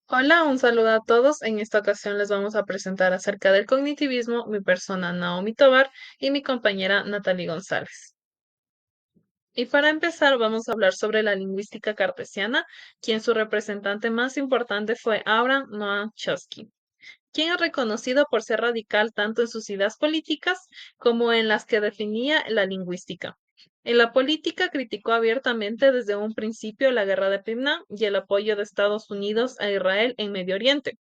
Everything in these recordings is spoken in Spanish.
Hola, un saludo a todos. En esta ocasión les vamos a presentar acerca del cognitivismo mi persona Naomi Tobar y mi compañera Natalie González. Y para empezar vamos a hablar sobre la lingüística cartesiana, quien su representante más importante fue Abraham Noam Chomsky, quien es reconocido por ser radical tanto en sus ideas políticas como en las que definía la lingüística. En la política criticó abiertamente desde un principio la guerra de Vietnam y el apoyo de Estados Unidos a Israel en Medio Oriente.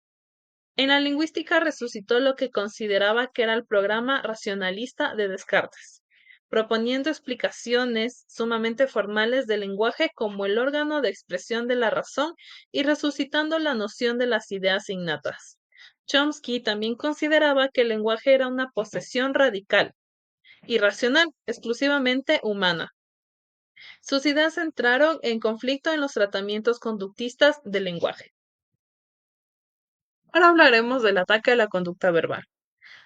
En la lingüística resucitó lo que consideraba que era el programa racionalista de Descartes, proponiendo explicaciones sumamente formales del lenguaje como el órgano de expresión de la razón y resucitando la noción de las ideas innatas. Chomsky también consideraba que el lenguaje era una posesión radical, irracional, exclusivamente humana. Sus ideas entraron en conflicto en los tratamientos conductistas del lenguaje. Ahora hablaremos del ataque a la conducta verbal.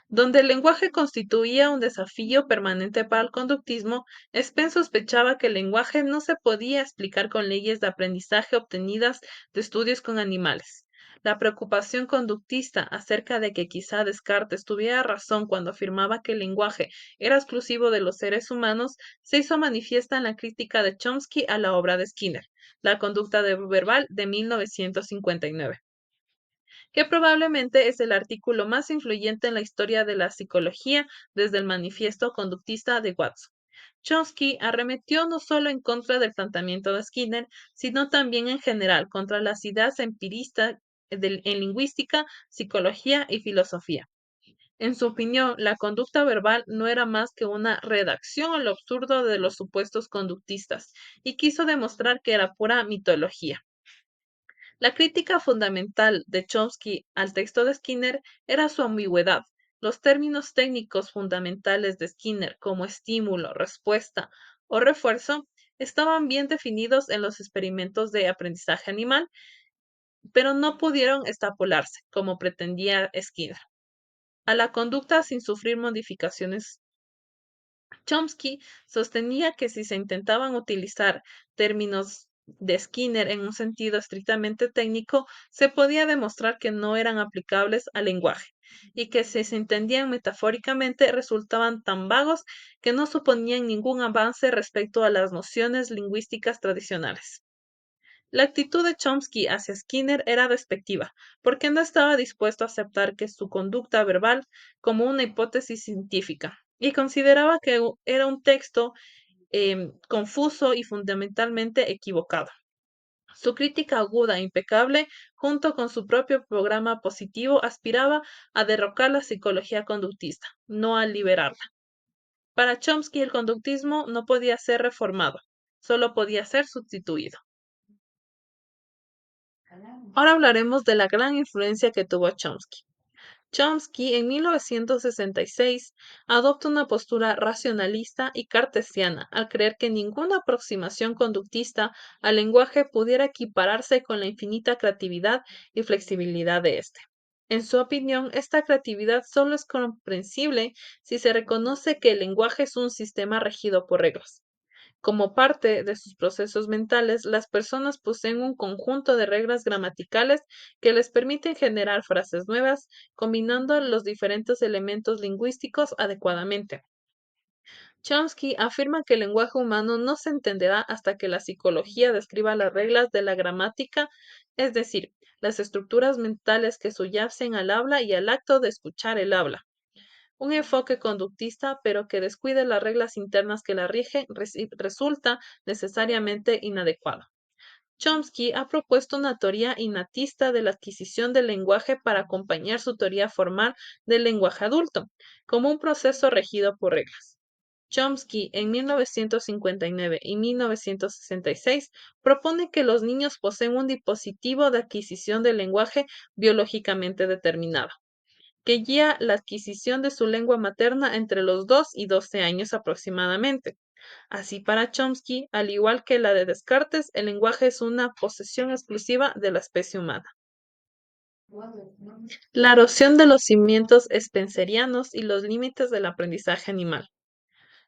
Donde el lenguaje constituía un desafío permanente para el conductismo, Spence sospechaba que el lenguaje no se podía explicar con leyes de aprendizaje obtenidas de estudios con animales. La preocupación conductista acerca de que quizá Descartes tuviera razón cuando afirmaba que el lenguaje era exclusivo de los seres humanos se hizo manifiesta en la crítica de Chomsky a la obra de Skinner, La conducta verbal de 1959, que probablemente es el artículo más influyente en la historia de la psicología desde el manifiesto conductista de Watson. Chomsky arremetió no solo en contra del planteamiento de Skinner, sino también en general contra las ideas empiristas en lingüística, psicología y filosofía. En su opinión, la conducta verbal no era más que una redacción a lo absurdo de los supuestos conductistas, y quiso demostrar que era pura mitología. La crítica fundamental de Chomsky al texto de Skinner era su ambigüedad. Los términos técnicos fundamentales de Skinner como estímulo, respuesta o refuerzo estaban bien definidos en los experimentos de aprendizaje animal, pero no pudieron extrapolarse, como pretendía Skinner, a la conducta sin sufrir modificaciones. Chomsky sostenía que si se intentaban utilizar términos de Skinner en un sentido estrictamente técnico, se podía demostrar que no eran aplicables al lenguaje, y que si se entendían metafóricamente resultaban tan vagos que no suponían ningún avance respecto a las nociones lingüísticas tradicionales. La actitud de Chomsky hacia Skinner era despectiva, porque no estaba dispuesto a aceptar que su conducta verbal como una hipótesis científica, y consideraba que era un texto confuso y fundamentalmente equivocado. Su crítica aguda e impecable, junto con su propio programa positivo, aspiraba a derrocar la psicología conductista, no a liberarla. Para Chomsky el conductismo no podía ser reformado, solo podía ser sustituido. Ahora hablaremos de la gran influencia que tuvo Chomsky. Chomsky, en 1966, adopta una postura racionalista y cartesiana al creer que ninguna aproximación conductista al lenguaje pudiera equipararse con la infinita creatividad y flexibilidad de éste. En su opinión, esta creatividad solo es comprensible si se reconoce que el lenguaje es un sistema regido por reglas. Como parte de sus procesos mentales, las personas poseen un conjunto de reglas gramaticales que les permiten generar frases nuevas, combinando los diferentes elementos lingüísticos adecuadamente. Chomsky afirma que el lenguaje humano no se entenderá hasta que la psicología describa las reglas de la gramática, es decir, las estructuras mentales que subyacen al habla y al acto de escuchar el habla. Un enfoque conductista, pero que descuide las reglas internas que la rigen, resulta necesariamente inadecuado. Chomsky ha propuesto una teoría innatista de la adquisición del lenguaje para acompañar su teoría formal del lenguaje adulto, como un proceso regido por reglas. Chomsky, en 1959 y 1966, propone que los niños poseen un dispositivo de adquisición del lenguaje biológicamente determinado que guía la adquisición de su lengua materna entre los 2 y 12 años aproximadamente. Así, para Chomsky, al igual que la de Descartes, el lenguaje es una posesión exclusiva de la especie humana. La erosión de los cimientos spencerianos y los límites del aprendizaje animal.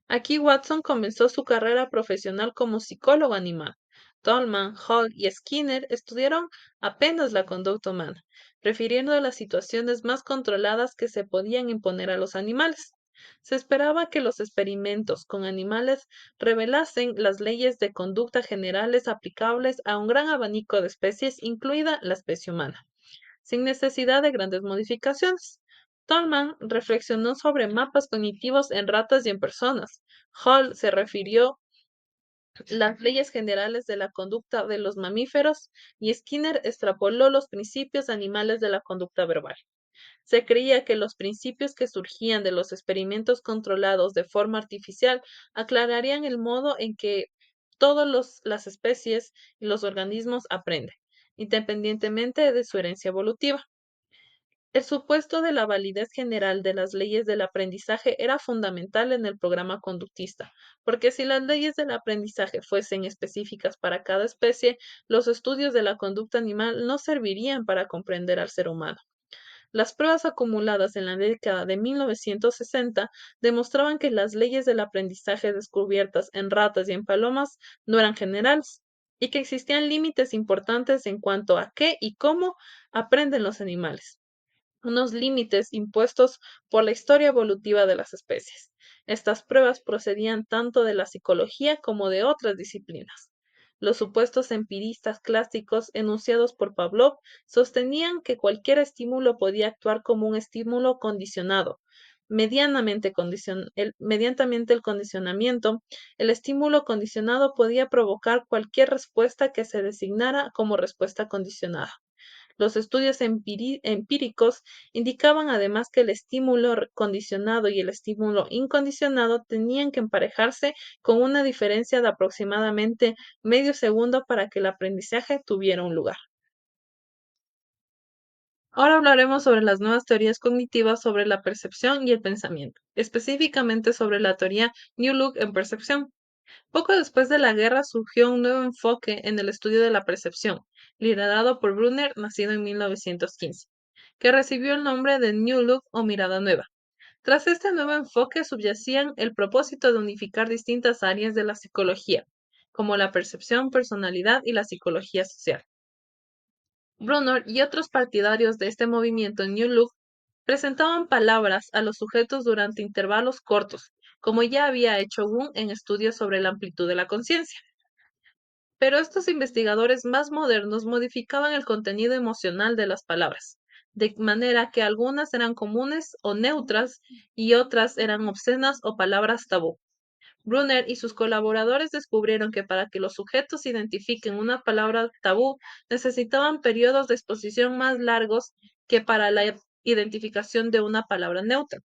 Aquí Watson comenzó su carrera profesional como psicólogo animal. Tolman, Hall y Skinner estudiaron apenas la conducta humana, prefiriendo las situaciones más controladas que se podían imponer a los animales. Se esperaba que los experimentos con animales revelasen las leyes de conducta generales aplicables a un gran abanico de especies, incluida la especie humana, sin necesidad de grandes modificaciones. Tolman reflexionó sobre mapas cognitivos en ratas y en personas. Hall se refirió las leyes generales de la conducta de los mamíferos y Skinner extrapoló los principios animales de la conducta verbal. Se creía que los principios que surgían de los experimentos controlados de forma artificial aclararían el modo en que todas las especies y los organismos aprenden, independientemente de su herencia evolutiva. El supuesto de la validez general de las leyes del aprendizaje era fundamental en el programa conductista, porque si las leyes del aprendizaje fuesen específicas para cada especie, los estudios de la conducta animal no servirían para comprender al ser humano. Las pruebas acumuladas en la década de 1960 demostraban que las leyes del aprendizaje descubiertas en ratas y en palomas no eran generales, y que existían límites importantes en cuanto a qué y cómo aprenden los animales, unos límites impuestos por la historia evolutiva de las especies. Estas pruebas procedían tanto de la psicología como de otras disciplinas. Los supuestos empiristas clásicos enunciados por Pavlov sostenían que cualquier estímulo podía actuar como un estímulo condicionado. Mediante el condicionamiento, el estímulo condicionado podía provocar cualquier respuesta que se designara como respuesta condicionada. Los estudios empíricos indicaban además que el estímulo condicionado y el estímulo incondicionado tenían que emparejarse con una diferencia de aproximadamente medio segundo para que el aprendizaje tuviera un lugar. Ahora hablaremos sobre las nuevas teorías cognitivas sobre la percepción y el pensamiento, específicamente sobre la teoría New Look en percepción. Poco después de la guerra surgió un nuevo enfoque en el estudio de la percepción, liderado por Brunner, nacido en 1915, que recibió el nombre de New Look o mirada nueva. Tras este nuevo enfoque subyacían el propósito de unificar distintas áreas de la psicología, como la percepción, personalidad y la psicología social. Brunner y otros partidarios de este movimiento New Look presentaban palabras a los sujetos durante intervalos cortos, como ya había hecho Wundt en estudios sobre la amplitud de la conciencia. Pero estos investigadores más modernos modificaban el contenido emocional de las palabras, de manera que algunas eran comunes o neutras y otras eran obscenas o palabras tabú. Brunner y sus colaboradores descubrieron que para que los sujetos identifiquen una palabra tabú necesitaban periodos de exposición más largos que para la identificación de una palabra neutra.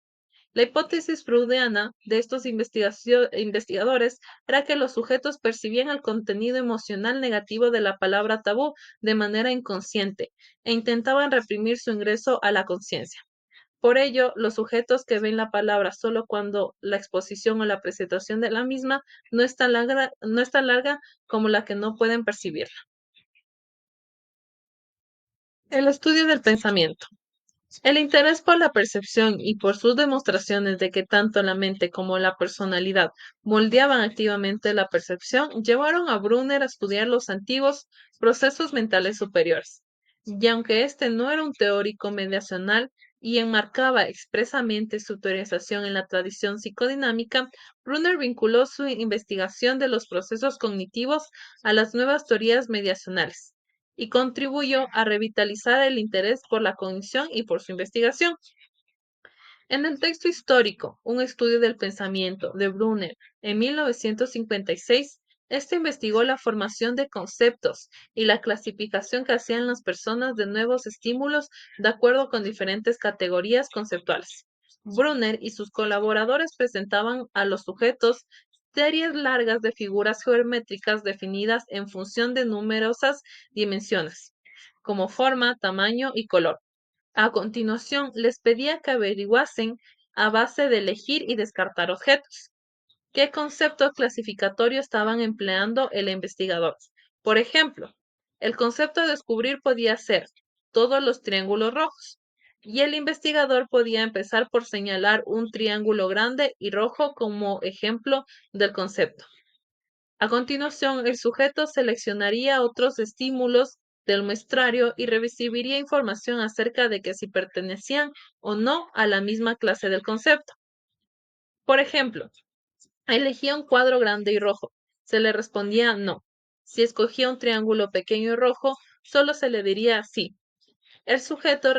La hipótesis freudiana de estos investigadores era que los sujetos percibían el contenido emocional negativo de la palabra tabú de manera inconsciente e intentaban reprimir su ingreso a la conciencia. Por ello, los sujetos que ven la palabra solo cuando la exposición o la presentación de la misma no es tan larga como la que no pueden percibirla. El estudio del pensamiento. El interés por la percepción y por sus demostraciones de que tanto la mente como la personalidad moldeaban activamente la percepción llevaron a Brunner a estudiar los antiguos procesos mentales superiores. Y aunque este no era un teórico mediacional y enmarcaba expresamente su teorización en la tradición psicodinámica, Brunner vinculó su investigación de los procesos cognitivos a las nuevas teorías mediacionales y contribuyó a revitalizar el interés por la cognición y por su investigación. En el texto histórico, Un estudio del pensamiento, de Brunner, en 1956, este investigó la formación de conceptos y la clasificación que hacían las personas de nuevos estímulos de acuerdo con diferentes categorías conceptuales. Brunner y sus colaboradores presentaban a los sujetos series largas de figuras geométricas definidas en función de numerosas dimensiones, como forma, tamaño y color. A continuación, les pedía que averiguasen, a base de elegir y descartar objetos, qué concepto clasificatorio estaban empleando el investigador. Por ejemplo, el concepto de descubrir podía ser todos los triángulos rojos, y el investigador podía empezar por señalar un triángulo grande y rojo como ejemplo del concepto. A continuación, el sujeto seleccionaría otros estímulos del muestrario y recibiría información acerca de que si pertenecían o no a la misma clase del concepto. Por ejemplo, elegía un cuadro grande y rojo. Se le respondía no. Si escogía un triángulo pequeño y rojo, solo se le diría sí. El sujeto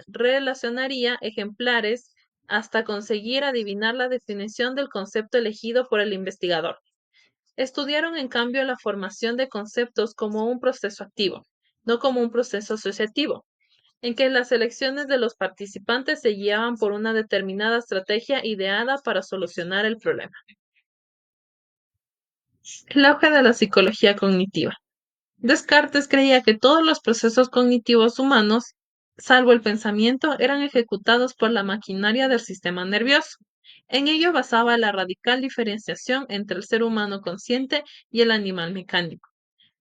relacionaría ejemplares hasta conseguir adivinar la definición del concepto elegido por el investigador. Estudiaron en cambio la formación de conceptos como un proceso activo, no como un proceso asociativo, en que las elecciones de los participantes se guiaban por una determinada estrategia ideada para solucionar el problema. El auge de la psicología cognitiva. Descartes creía que todos los procesos cognitivos humanos, salvo el pensamiento, eran ejecutados por la maquinaria del sistema nervioso. En ello basaba la radical diferenciación entre el ser humano consciente y el animal mecánico.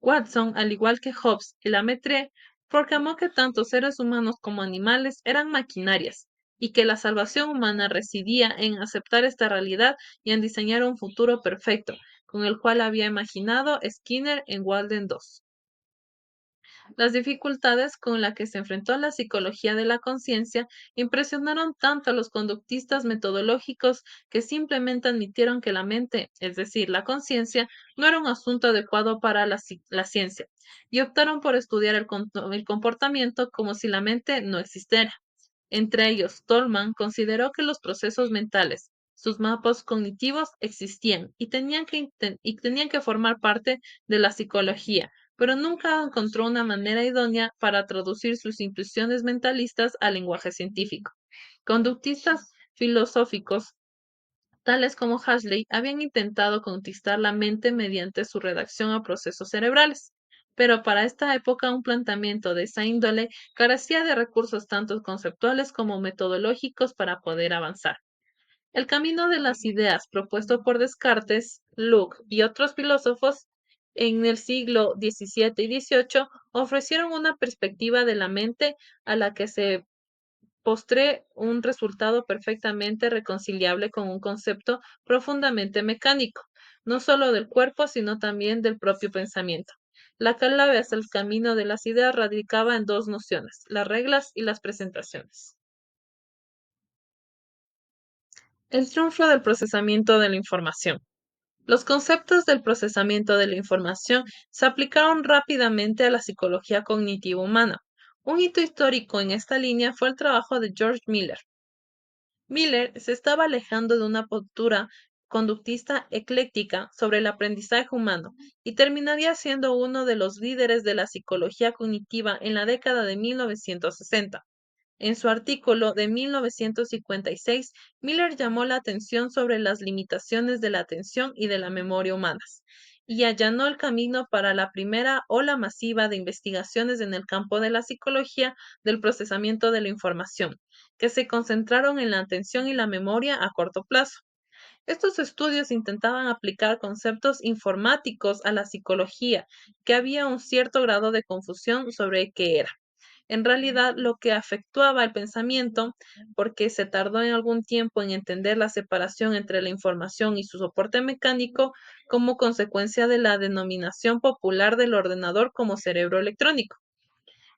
Watson, al igual que Hobbes y Lemaitre, proclamó que tanto seres humanos como animales eran maquinarias y que la salvación humana residía en aceptar esta realidad y en diseñar un futuro perfecto, con el cual había imaginado Skinner en Walden 2. Las dificultades con las que se enfrentó la psicología de la conciencia impresionaron tanto a los conductistas metodológicos que simplemente admitieron que la mente, es decir, la conciencia, no era un asunto adecuado para la ciencia, y optaron por estudiar el comportamiento como si la mente no existiera. Entre ellos, Tolman consideró que los procesos mentales, sus mapas cognitivos, existían y tenían que formar parte de la psicología, pero nunca encontró una manera idónea para traducir sus intuiciones mentalistas al lenguaje científico. Conductistas filosóficos, tales como Huxley, habían intentado conquistar la mente mediante su redacción a procesos cerebrales, pero para esta época un planteamiento de esa índole carecía de recursos tanto conceptuales como metodológicos para poder avanzar. El camino de las ideas propuesto por Descartes, Locke y otros filósofos en el siglo XVII y XVIII ofrecieron una perspectiva de la mente a la que se postre un resultado perfectamente reconciliable con un concepto profundamente mecánico, no solo del cuerpo, sino también del propio pensamiento. La clave hacia el camino de las ideas radicaba en dos nociones, las reglas y las presentaciones. El triunfo del procesamiento de la información. Los conceptos del procesamiento de la información se aplicaron rápidamente a la psicología cognitiva humana. Un hito histórico en esta línea fue el trabajo de George Miller. Miller se estaba alejando de una postura conductista ecléctica sobre el aprendizaje humano y terminaría siendo uno de los líderes de la psicología cognitiva en la década de 1960. En su artículo de 1956, Miller llamó la atención sobre las limitaciones de la atención y de la memoria humanas, y allanó el camino para la primera ola masiva de investigaciones en el campo de la psicología del procesamiento de la información, que se concentraron en la atención y la memoria a corto plazo. Estos estudios intentaban aplicar conceptos informáticos a la psicología, que había un cierto grado de confusión sobre qué era en realidad lo que afectuaba el pensamiento, porque se tardó en algún tiempo en entender la separación entre la información y su soporte mecánico como consecuencia de la denominación popular del ordenador como cerebro electrónico.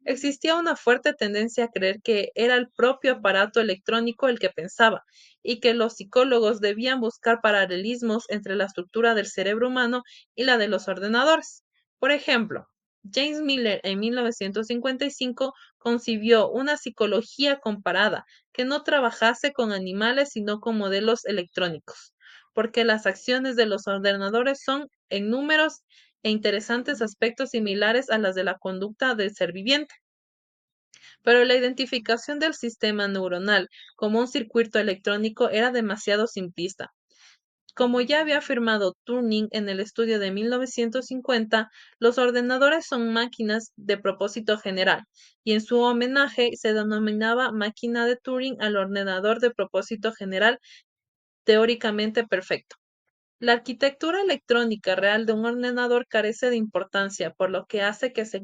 Existía una fuerte tendencia a creer que era el propio aparato electrónico el que pensaba, y que los psicólogos debían buscar paralelismos entre la estructura del cerebro humano y la de los ordenadores. Por ejemplo, James Miller en 1955 concibió una psicología comparada que no trabajase con animales sino con modelos electrónicos, porque las acciones de los ordenadores son en números e interesantes aspectos similares a las de la conducta del ser viviente. Pero la identificación del sistema neuronal como un circuito electrónico era demasiado simplista. Como ya había afirmado Turing en el estudio de 1950, los ordenadores son máquinas de propósito general, y en su homenaje se denominaba máquina de Turing al ordenador de propósito general teóricamente perfecto. La arquitectura electrónica real de un ordenador carece de importancia, por lo que hace que se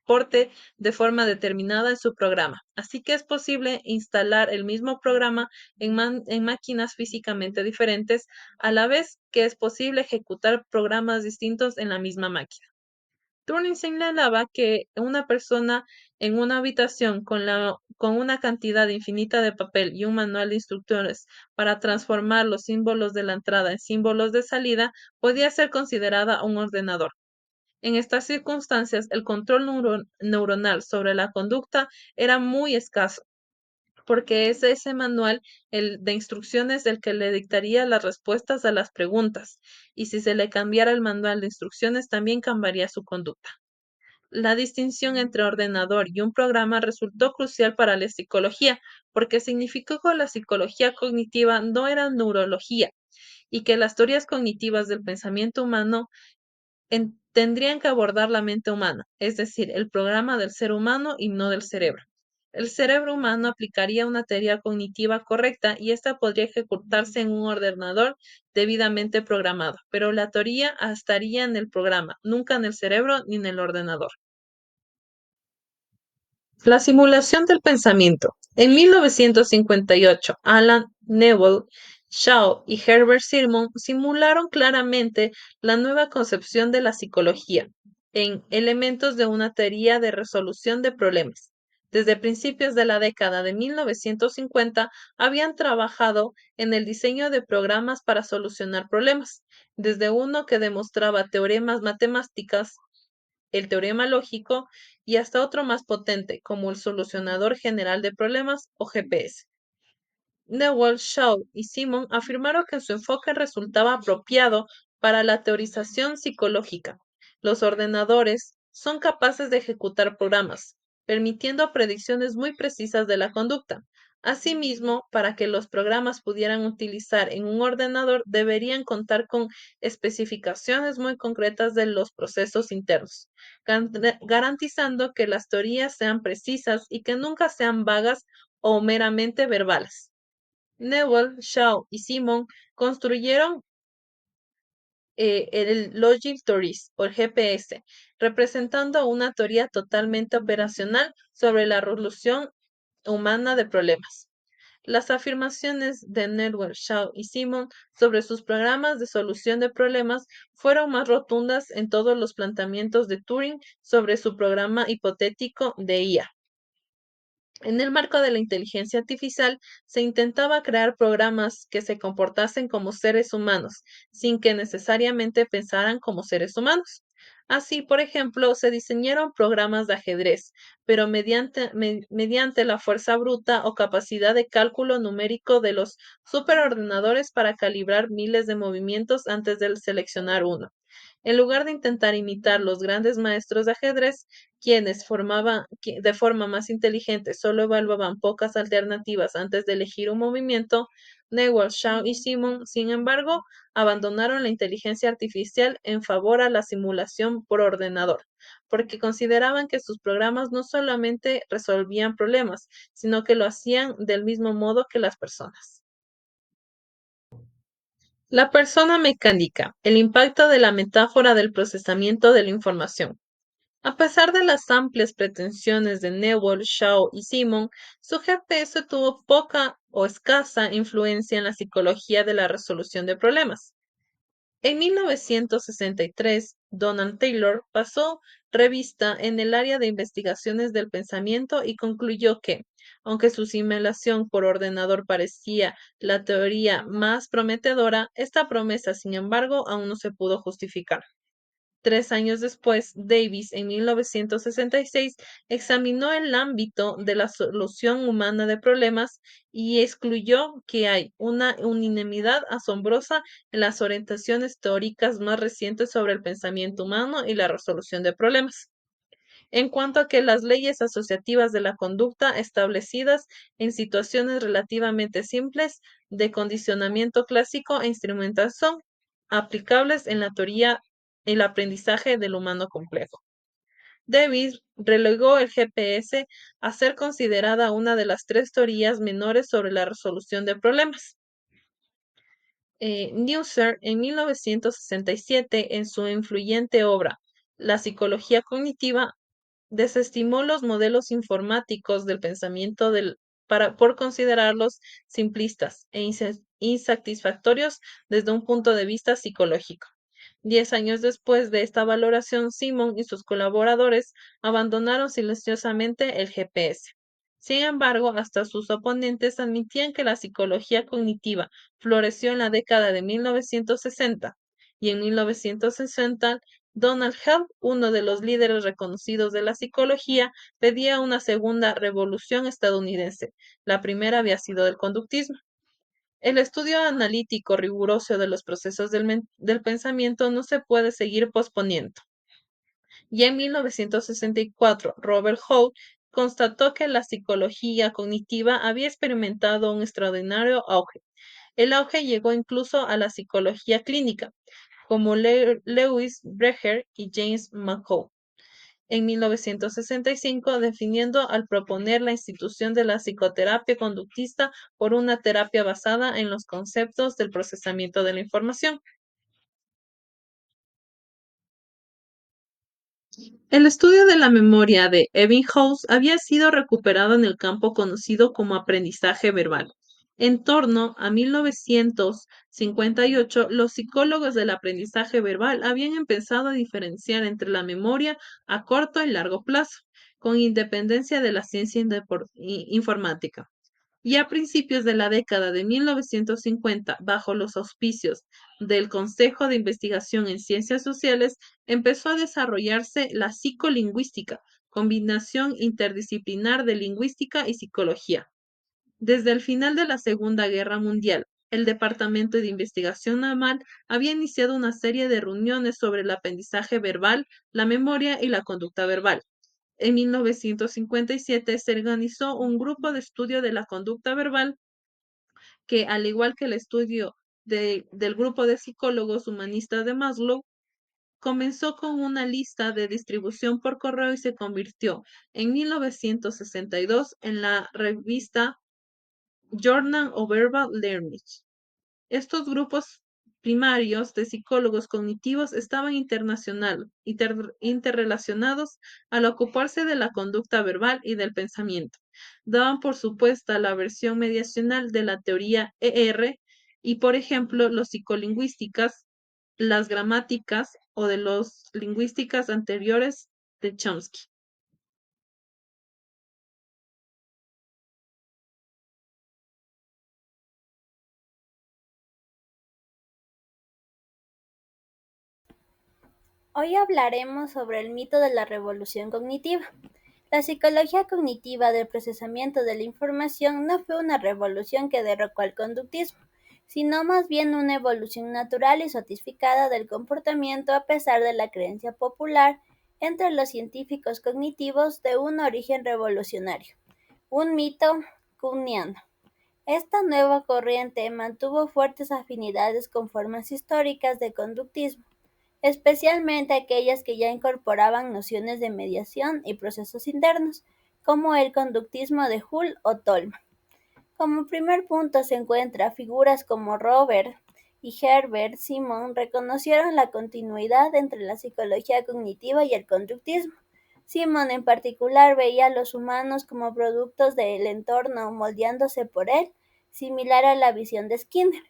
comporte de forma determinada en su programa. Así que es posible instalar el mismo programa en máquinas físicamente diferentes, a la vez que es posible ejecutar programas distintos en la misma máquina. Turing señalaba que una persona en una habitación con una cantidad infinita de papel y un manual de instrucciones para transformar los símbolos de la entrada en símbolos de salida podía ser considerada un ordenador. En estas circunstancias, el control neuronal sobre la conducta era muy escaso, porque es ese manual de instrucciones el que le dictaría las respuestas a las preguntas, y si se le cambiara el manual de instrucciones también cambiaría su conducta. La distinción entre ordenador y un programa resultó crucial para la psicología, porque significó que la psicología cognitiva no era neurología y que las teorías cognitivas del pensamiento humano tendrían que abordar la mente humana, es decir, el programa del ser humano y no del cerebro. El cerebro humano aplicaría una teoría cognitiva correcta y esta podría ejecutarse en un ordenador debidamente programado, pero la teoría estaría en el programa, nunca en el cerebro ni en el ordenador. La simulación del pensamiento. En 1958, Alan Newell, Shaw y Herbert Simon simularon claramente la nueva concepción de la psicología en elementos de una teoría de resolución de problemas. Desde principios de la década de 1950 habían trabajado en el diseño de programas para solucionar problemas, desde uno que demostraba teoremas matemáticas, el teorema lógico, y hasta otro más potente, como el solucionador general de problemas o GPS. Newell, Shaw y Simon afirmaron que su enfoque resultaba apropiado para la teorización psicológica. Los ordenadores son capaces de ejecutar programas, permitiendo predicciones muy precisas de la conducta. Asimismo, para que los programas pudieran utilizar en un ordenador, deberían contar con especificaciones muy concretas de los procesos internos, garantizando que las teorías sean precisas y que nunca sean vagas o meramente verbales. Newell, Shaw y Simon construyeron el Logic Theories o el GPS, representando una teoría totalmente operacional sobre la resolución humana de problemas. Las afirmaciones de Newell, Shaw y Simon sobre sus programas de solución de problemas fueron más rotundas en todos los planteamientos de Turing sobre su programa hipotético de IA. En el marco de la inteligencia artificial, se intentaba crear programas que se comportasen como seres humanos, sin que necesariamente pensaran como seres humanos. Así, por ejemplo, se diseñaron programas de ajedrez, pero mediante la fuerza bruta o capacidad de cálculo numérico de los superordenadores para calibrar miles de movimientos antes de seleccionar uno. En lugar de intentar imitar los grandes maestros de ajedrez, quienes de forma más inteligente solo evaluaban pocas alternativas antes de elegir un movimiento, Newell, Shaw y Simon, sin embargo, abandonaron la inteligencia artificial en favor a la simulación por ordenador, porque consideraban que sus programas no solamente resolvían problemas, sino que lo hacían del mismo modo que las personas. La persona mecánica, el impacto de la metáfora del procesamiento de la información. A pesar de las amplias pretensiones de Newell, Shaw y Simon, su GPS tuvo poca o escasa influencia en la psicología de la resolución de problemas. En 1963, Donald Taylor pasó revista en el área de investigaciones del pensamiento y concluyó que, aunque su simulación por ordenador parecía la teoría más prometedora, esta promesa, sin embargo, aún no se pudo justificar. 3 años después, Davis, en 1966, examinó el ámbito de la solución humana de problemas y excluyó que hay una unanimidad asombrosa en las orientaciones teóricas más recientes sobre el pensamiento humano y la resolución de problemas. En cuanto a que las leyes asociativas de la conducta establecidas en situaciones relativamente simples de condicionamiento clásico e instrumental son aplicables en la teoría el aprendizaje del humano complejo. Davis relegó el GPS a ser considerada una de las tres teorías menores sobre la resolución de problemas. Neusser, en 1967, en su influyente obra La psicología cognitiva, desestimó los modelos informáticos del pensamiento por considerarlos simplistas e insatisfactorios desde un punto de vista psicológico. 10 años después de esta valoración, Simon y sus colaboradores abandonaron silenciosamente el GPS. Sin embargo, hasta sus oponentes admitían que la psicología cognitiva floreció en la década de 1960 y en 1960 Donald Held, uno de los líderes reconocidos de la psicología, pedía una segunda revolución estadounidense. La primera había sido del conductismo. El estudio analítico riguroso de los procesos del pensamiento no se puede seguir posponiendo. Y en 1964, Robert Hall constató que la psicología cognitiva había experimentado un extraordinario auge. El auge llegó incluso a la psicología clínica, como Lewis Brecher y James McCall en 1965, definiendo al proponer la institución de la psicoterapia conductista por una terapia basada en los conceptos del procesamiento de la información. El estudio de la memoria de Ebbinghaus había sido recuperado en el campo conocido como aprendizaje verbal. En torno a 1958, los psicólogos del aprendizaje verbal habían empezado a diferenciar entre la memoria a corto y largo plazo, con independencia de la ciencia informática. Y a principios de la década de 1950, bajo los auspicios del Consejo de Investigación en Ciencias Sociales, empezó a desarrollarse la psicolingüística, combinación interdisciplinar de lingüística y psicología. Desde el final de la Segunda Guerra Mundial, el Departamento de Investigación Naval había iniciado una serie de reuniones sobre el aprendizaje verbal, la memoria y la conducta verbal. En 1957 se organizó un grupo de estudio de la conducta verbal que, al igual que el estudio del grupo de psicólogos humanistas de Maslow, comenzó con una lista de distribución por correo y se convirtió en 1962 en la revista Journal of Verbal Learning. Estos grupos primarios de psicólogos cognitivos estaban interrelacionados al ocuparse de la conducta verbal y del pensamiento. Daban por supuesta la versión mediacional de la teoría ER y, por ejemplo, los psicolingüísticas, las gramáticas o de los lingüísticas anteriores de Chomsky. Hoy hablaremos sobre el mito de la revolución cognitiva. La psicología cognitiva del procesamiento de la información no fue una revolución que derrocó al conductismo, sino más bien una evolución natural y sofistificada del comportamiento a pesar de la creencia popular entre los científicos cognitivos de un origen revolucionario, un mito kuhniano. Esta nueva corriente mantuvo fuertes afinidades con formas históricas de conductismo, especialmente aquellas que ya incorporaban nociones de mediación y procesos internos, como el conductismo de Hull o Tolman. Como primer punto se encuentra figuras como Robert y Herbert Simon reconocieron la continuidad entre la psicología cognitiva y el conductismo. Simon en particular veía a los humanos como productos del entorno moldeándose por él, similar a la visión de Skinner.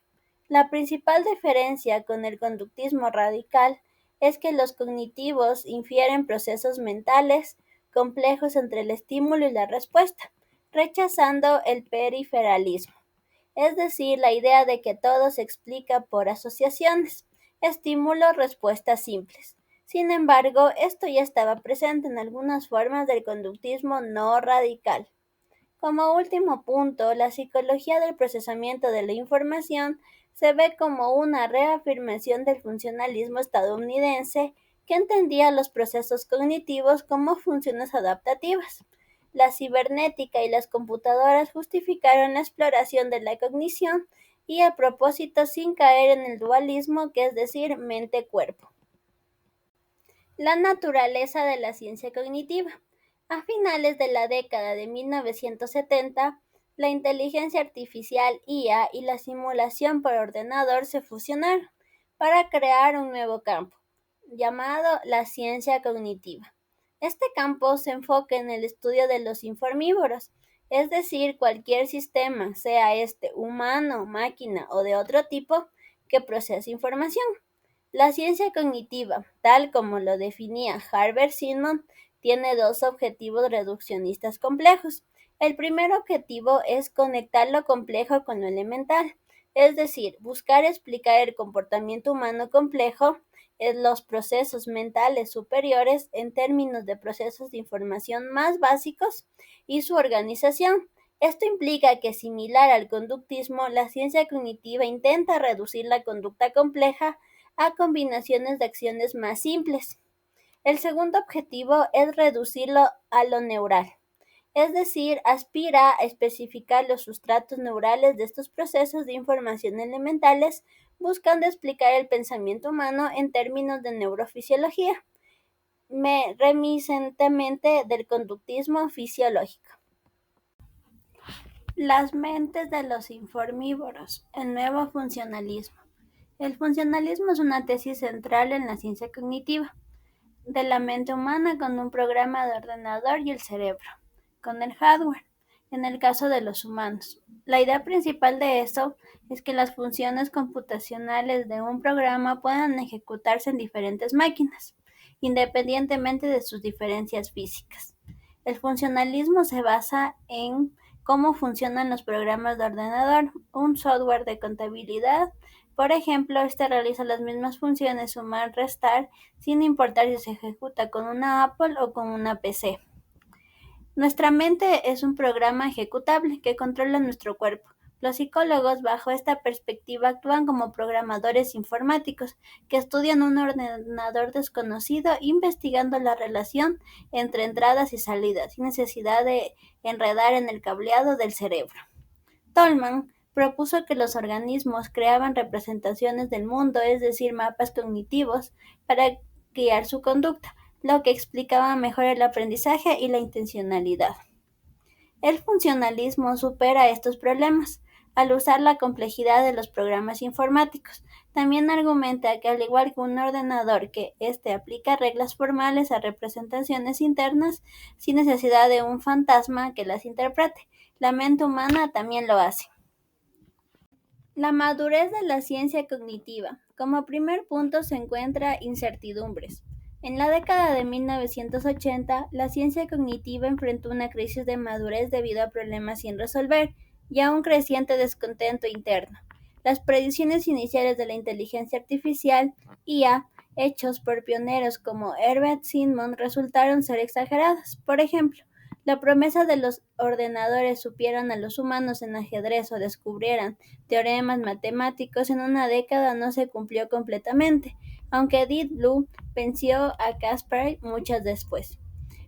La principal diferencia con el conductismo radical es que los cognitivos infieren procesos mentales complejos entre el estímulo y la respuesta, rechazando el periferalismo, es decir, la idea de que todo se explica por asociaciones, estímulo-respuestas simples. Sin embargo, esto ya estaba presente en algunas formas del conductismo no radical. Como último punto, la psicología del procesamiento de la información se ve como una reafirmación del funcionalismo estadounidense que entendía los procesos cognitivos como funciones adaptativas. La cibernética y las computadoras justificaron la exploración de la cognición y a propósito sin caer en el dualismo, que es decir, mente-cuerpo. La naturaleza de la ciencia cognitiva. A finales de la década de 1970, la inteligencia artificial IA y la simulación por ordenador se fusionaron para crear un nuevo campo, llamado la ciencia cognitiva. Este campo se enfoca en el estudio de los informívoros, es decir, cualquier sistema, sea este humano, máquina o de otro tipo, que procese información. La ciencia cognitiva, tal como lo definía Herbert Simon, tiene dos objetivos reduccionistas complejos. El primer objetivo es conectar lo complejo con lo elemental, es decir, buscar explicar el comportamiento humano complejo en los procesos mentales superiores en términos de procesos de información más básicos y su organización. Esto implica que, similar al conductismo, la ciencia cognitiva intenta reducir la conducta compleja a combinaciones de acciones más simples. El segundo objetivo es reducirlo a lo neural, es decir, aspira a especificar los sustratos neurales de estos procesos de información elementales, buscando explicar el pensamiento humano en términos de neurofisiología, reminiscentemente del conductismo fisiológico. Las mentes de los informívoros, el nuevo funcionalismo. El funcionalismo es una tesis central en la ciencia cognitiva de la mente humana con un programa de ordenador y el cerebro, con el hardware, en el caso de los humanos. La idea principal de esto es que las funciones computacionales de un programa puedan ejecutarse en diferentes máquinas, independientemente de sus diferencias físicas. El funcionalismo se basa en cómo funcionan los programas de ordenador, un software de contabilidad. Por ejemplo, este realiza las mismas funciones sumar, restar, sin importar si se ejecuta con una Apple o con una PC. Nuestra mente es un programa ejecutable que controla nuestro cuerpo. Los psicólogos, bajo esta perspectiva, actúan como programadores informáticos que estudian un ordenador desconocido, investigando la relación entre entradas y salidas, sin necesidad de enredar en el cableado del cerebro. Tolman propuso que los organismos creaban representaciones del mundo, es decir, mapas cognitivos, para guiar su conducta, lo que explicaba mejor el aprendizaje y la intencionalidad. El funcionalismo supera estos problemas al usar la complejidad de los programas informáticos. También argumenta que, al igual que un ordenador, que éste aplica reglas formales a representaciones internas sin necesidad de un fantasma que las interprete. La mente humana también lo hace. La madurez de la ciencia cognitiva. Como primer punto se encuentra incertidumbres. En la década de 1980, la ciencia cognitiva enfrentó una crisis de madurez debido a problemas sin resolver y a un creciente descontento interno. Las predicciones iniciales de la inteligencia artificial, IA, hechos por pioneros como Herbert Simon, resultaron ser exageradas. Por ejemplo, la promesa de los ordenadores supieran a los humanos en ajedrez o descubrieran teoremas matemáticos en una década no se cumplió completamente, aunque Deep Blue venció a Kasparov muchas después.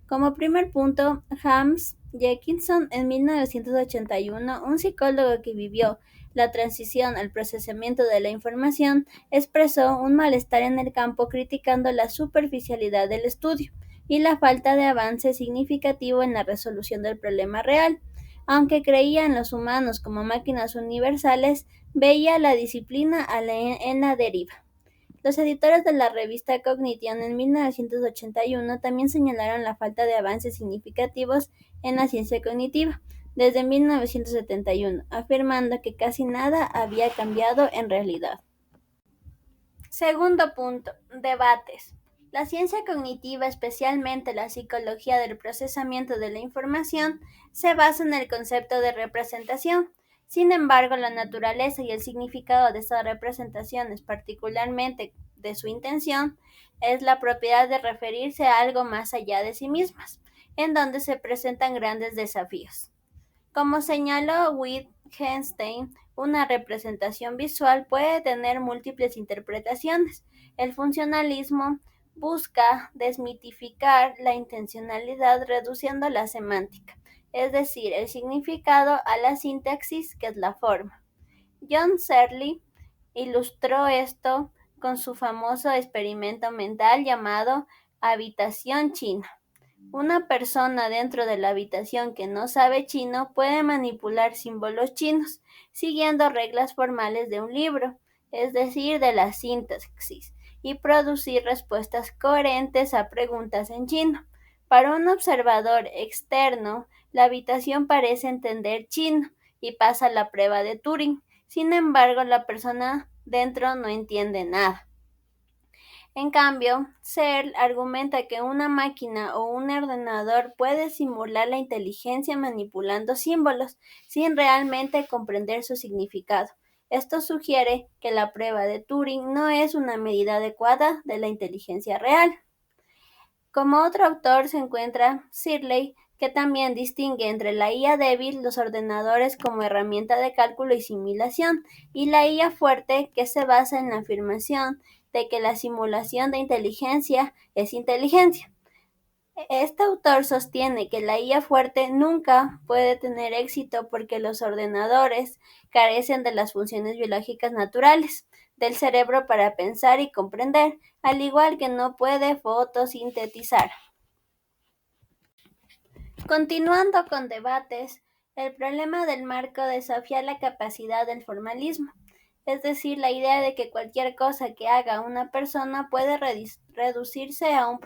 Como primer punto, James Jenkinson, en 1981, un psicólogo que vivió la transición al procesamiento de la información, expresó un malestar en el campo criticando la superficialidad del estudio y la falta de avance significativo en la resolución del problema real. Aunque creía en los humanos como máquinas universales, veía la disciplina en la deriva. Los editores de la revista Cognition en 1981 también señalaron la falta de avances significativos en la ciencia cognitiva desde 1971, afirmando que casi nada había cambiado en realidad. Segundo punto, debates. La ciencia cognitiva, especialmente la psicología del procesamiento de la información, se basa en el concepto de representación. Sin embargo, la naturaleza y el significado de estas representaciones, particularmente de su intención, es la propiedad de referirse a algo más allá de sí mismas, en donde se presentan grandes desafíos. Como señaló Wittgenstein, una representación visual puede tener múltiples interpretaciones. El funcionalismo busca desmitificar la intencionalidad reduciendo la semántica, es decir, el significado a la sintaxis, que es la forma. John Searle ilustró esto con su famoso experimento mental llamado habitación china. Una persona dentro de la habitación que no sabe chino puede manipular símbolos chinos, siguiendo reglas formales de un libro, es decir, de la sintaxis, y producir respuestas coherentes a preguntas en chino. Para un observador externo, la habitación parece entender chino y pasa la prueba de Turing. Sin embargo, la persona dentro no entiende nada. En cambio, Searle argumenta que una máquina o un ordenador puede simular la inteligencia manipulando símbolos sin realmente comprender su significado. Esto sugiere que la prueba de Turing no es una medida adecuada de la inteligencia real. Como otro autor se encuentra Searle, que también distingue entre la IA débil, los ordenadores como herramienta de cálculo y simulación, y la IA fuerte, que se basa en la afirmación de que la simulación de inteligencia es inteligencia. Este autor sostiene que la IA fuerte nunca puede tener éxito porque los ordenadores carecen de las funciones biológicas naturales del cerebro para pensar y comprender, al igual que no puede fotosintetizar. Continuando con debates, el problema del marco desafía la capacidad del formalismo, es decir, la idea de que cualquier cosa que haga una persona puede reducirse a un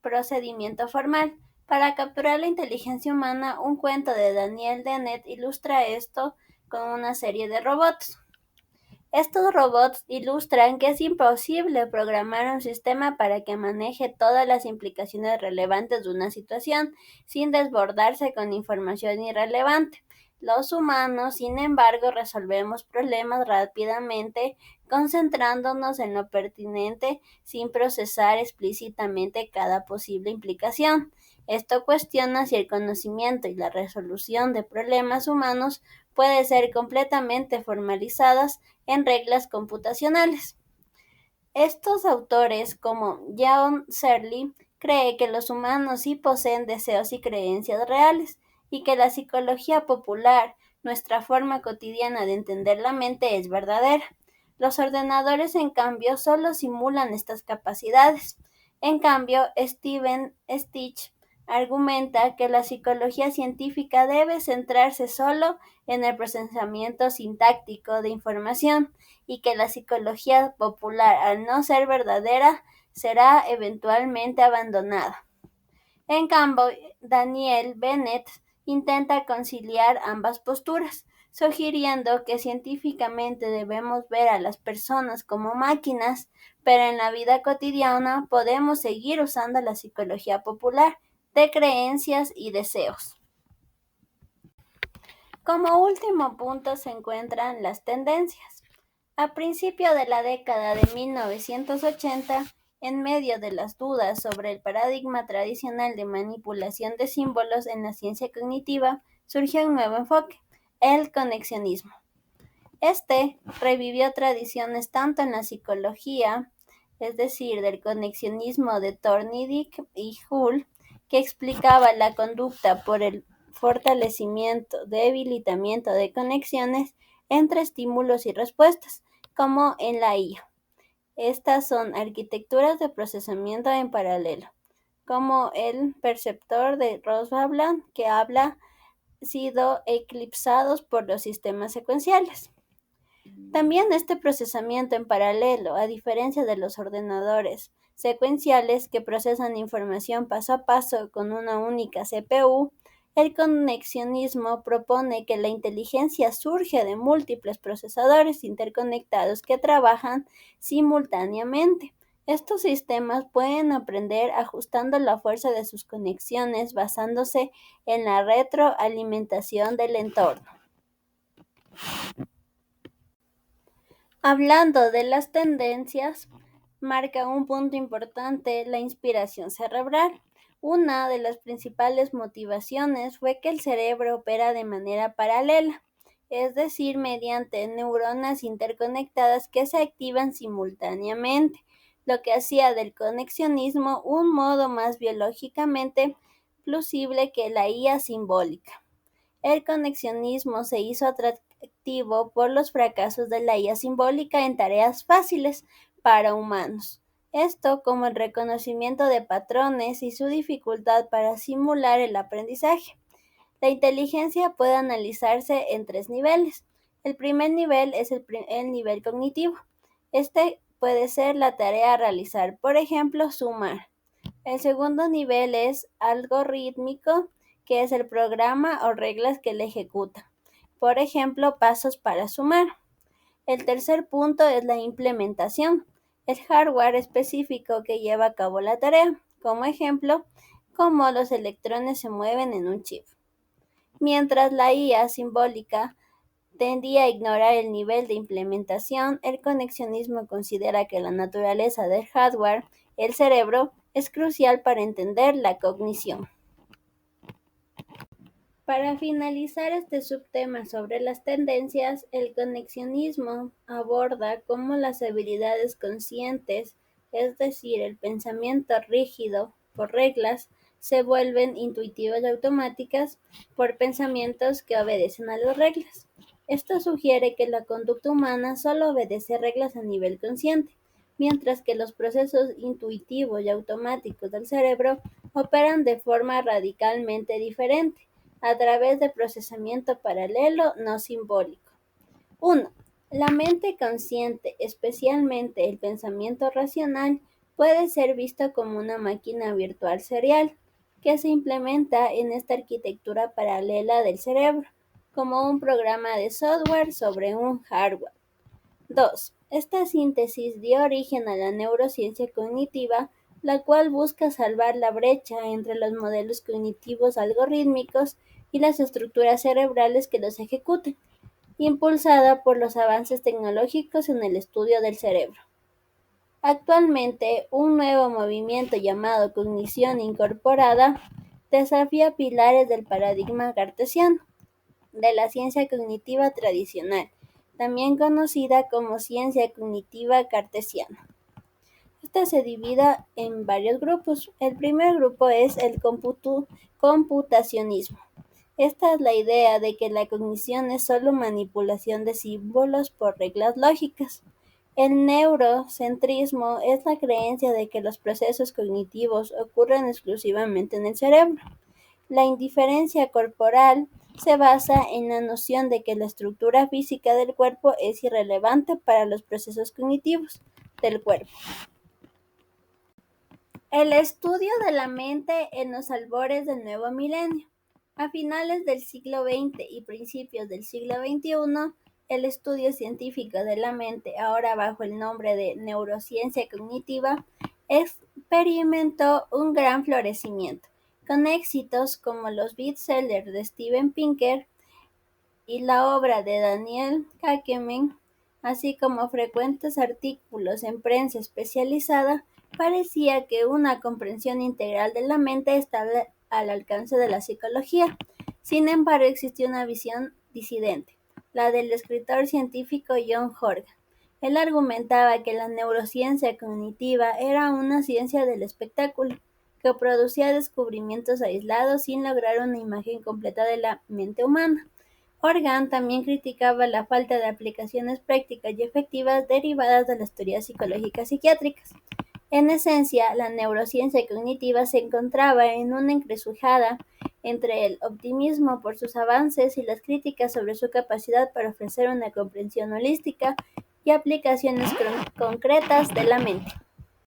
procedimiento formal. Para capturar la inteligencia humana, un cuento de Daniel Dennett ilustra esto con una serie de robots. Estos robots ilustran que es imposible programar un sistema para que maneje todas las implicaciones relevantes de una situación sin desbordarse con información irrelevante. Los humanos, sin embargo, resolvemos problemas rápidamente, concentrándonos en lo pertinente sin procesar explícitamente cada posible implicación. Esto cuestiona si el conocimiento y la resolución de problemas humanos puede ser completamente formalizadas en reglas computacionales. Estos autores, como John Searle, creen que los humanos sí poseen deseos y creencias reales, y que la psicología popular, nuestra forma cotidiana de entender la mente, es verdadera. Los ordenadores, en cambio, solo simulan estas capacidades. En cambio, Steven Stich argumenta que la psicología científica debe centrarse solo en el procesamiento sintáctico de información, y que la psicología popular, al no ser verdadera, será eventualmente abandonada. En cambio, Daniel Dennett intenta conciliar ambas posturas, sugiriendo que científicamente debemos ver a las personas como máquinas, pero en la vida cotidiana podemos seguir usando la psicología popular de creencias y deseos. Como último punto se encuentran las tendencias. A principios de la década de 1980, en medio de las dudas sobre el paradigma tradicional de manipulación de símbolos en la ciencia cognitiva, surgió un nuevo enfoque, el conexionismo. Este revivió tradiciones tanto en la psicología, es decir, del conexionismo de Thorndike y Hull, que explicaba la conducta por el fortalecimiento, debilitamiento de conexiones entre estímulos y respuestas, como en la IA. Estas son arquitecturas de procesamiento en paralelo, como el perceptor de Rosabland, que habla sido eclipsados por los sistemas secuenciales. También este procesamiento en paralelo, a diferencia de los ordenadores secuenciales que procesan información paso a paso con una única CPU, el conexionismo propone que la inteligencia surge de múltiples procesadores interconectados que trabajan simultáneamente. Estos sistemas pueden aprender ajustando la fuerza de sus conexiones basándose en la retroalimentación del entorno. Hablando de las tendencias, marca un punto importante la inspiración cerebral. Una de las principales motivaciones fue que el cerebro opera de manera paralela, es decir, mediante neuronas interconectadas que se activan simultáneamente, lo que hacía del conexionismo un modo más biológicamente plausible que la IA simbólica. El conexionismo se hizo atractivo por los fracasos de la IA simbólica en tareas fáciles para humanos. Esto como el reconocimiento de patrones y su dificultad para simular el aprendizaje. La inteligencia puede analizarse en tres niveles. El primer nivel es el nivel cognitivo. Este puede ser la tarea a realizar, por ejemplo, sumar. El segundo nivel es algorítmico, que es el programa o reglas que le ejecuta. Por ejemplo, pasos para sumar. El tercer punto es la implementación, el hardware específico que lleva a cabo la tarea. Como ejemplo, cómo los electrones se mueven en un chip. Mientras la IA simbólica tendía a ignorar el nivel de implementación, el conexionismo considera que la naturaleza del hardware, el cerebro, es crucial para entender la cognición. Para finalizar este subtema sobre las tendencias, el conexionismo aborda cómo las habilidades conscientes, es decir, el pensamiento rígido por reglas, se vuelven intuitivas y automáticas por pensamientos que obedecen a las reglas. Esto sugiere que la conducta humana solo obedece reglas a nivel consciente, mientras que los procesos intuitivos y automáticos del cerebro operan de forma radicalmente diferente a través de procesamiento paralelo no simbólico. 1. La mente consciente, especialmente el pensamiento racional, puede ser visto como una máquina virtual serial que se implementa en esta arquitectura paralela del cerebro, como un programa de software sobre un hardware. 2. Esta síntesis dio origen a la neurociencia cognitiva, la cual busca salvar la brecha entre los modelos cognitivos algorítmicos y las estructuras cerebrales que los ejecutan, impulsada por los avances tecnológicos en el estudio del cerebro. Actualmente, un nuevo movimiento llamado cognición incorporada desafía pilares del paradigma cartesiano de la ciencia cognitiva tradicional, también conocida como ciencia cognitiva cartesiana. Esta se divide en varios grupos. El primer grupo es el computacionismo. Esta es la idea de que la cognición es solo manipulación de símbolos por reglas lógicas. El neurocentrismo es la creencia de que los procesos cognitivos ocurren exclusivamente en el cerebro. La indiferencia corporal se basa en la noción de que la estructura física del cuerpo es irrelevante para los procesos cognitivos del cuerpo. El estudio de la mente en los albores del nuevo milenio. A finales del siglo XX y principios del siglo XXI, el estudio científico de la mente, ahora bajo el nombre de neurociencia cognitiva, experimentó un gran florecimiento, con éxitos como los bestsellers de Steven Pinker y la obra de Daniel Kahneman, así como frecuentes artículos en prensa especializada. Parecía que una comprensión integral de la mente estaba al alcance de la psicología. Sin embargo, existía una visión disidente, la del escritor científico John Horgan. Él argumentaba que la neurociencia cognitiva era una ciencia del espectáculo, que producía descubrimientos aislados sin lograr una imagen completa de la mente humana. Horgan también criticaba la falta de aplicaciones prácticas y efectivas derivadas de las teorías psicológicas psiquiátricas. En esencia, la neurociencia cognitiva se encontraba en una encrucijada entre el optimismo por sus avances y las críticas sobre su capacidad para ofrecer una comprensión holística y aplicaciones concretas de la mente.